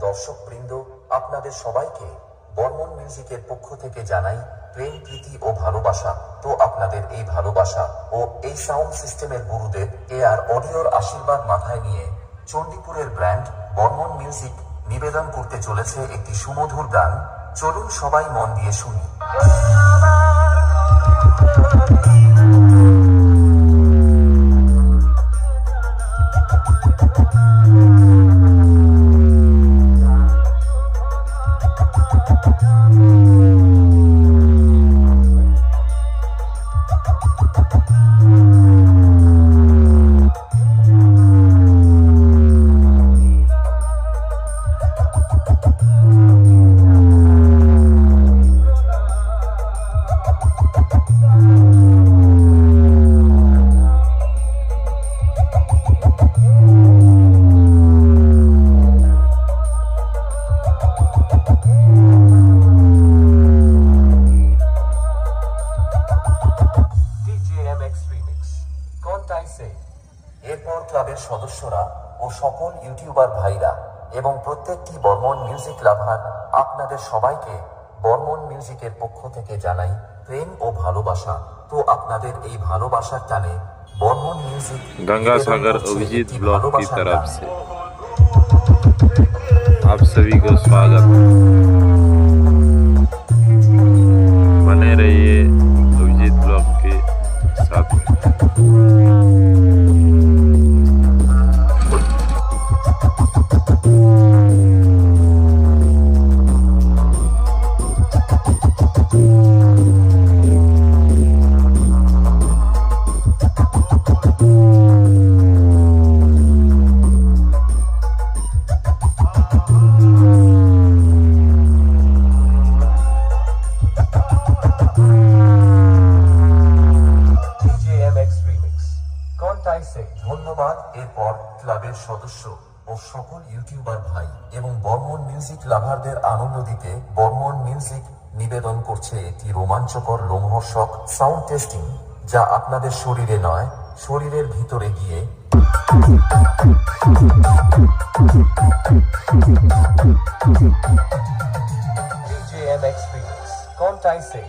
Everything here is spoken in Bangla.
দর্শকবৃন্দ, আপনাদের সবাইকে বর্মন মিউজিকের পক্ষ থেকে জানাই প্রেম, প্রীতি ও ভালোবাসা। তো আপনাদের এই ভালোবাসা ও এই সাউন্ড সিস্টেমের গুরুদেব AR অডিওর আশীর্বাদ মাথায় নিয়ে চণ্ডীপুরের ব্র্যান্ড বর্মন মিউজিক নিবেদন করতে চলেছে একটি সুমধুর গান। চলুন সবাই মন দিয়ে শুনি। এরপর ক্লাবের সদস্যরা ও সকল ইউটিউবার ভাইরা এবং প্রত্যেকটি বর্মন মিউজিক লাভার, আপনাদের সবাইকে বর্মন মিউজিকের পক্ষ থেকে জানাই প্রেম ও ভালোবাসা। তো আপনাদের এই ভালোবাসার টানে বর্মन म्यूजिक गंगासागर अभिजीत ब्लॉग की तरफ से आप सभी को स्वागत। बने रहिए अभिजीत ब्लॉग के साथ। ধন্যবাদ। এরপর ক্লাবের সদস্য ও সকল ইউটিউবার ভাই এবং বর্মন মিউজিক লাভারদের আনন্দ দিতে বর্মন মিউজিক নিবেদন করছে একটি রোমাঞ্চকর লোমহর্ষক সাউন্ড টেস্টিং, যা আপনাদের শরীরে নয়, শরীরের ভিতরে গিয়ে DJMX Remix, कौन टाइम से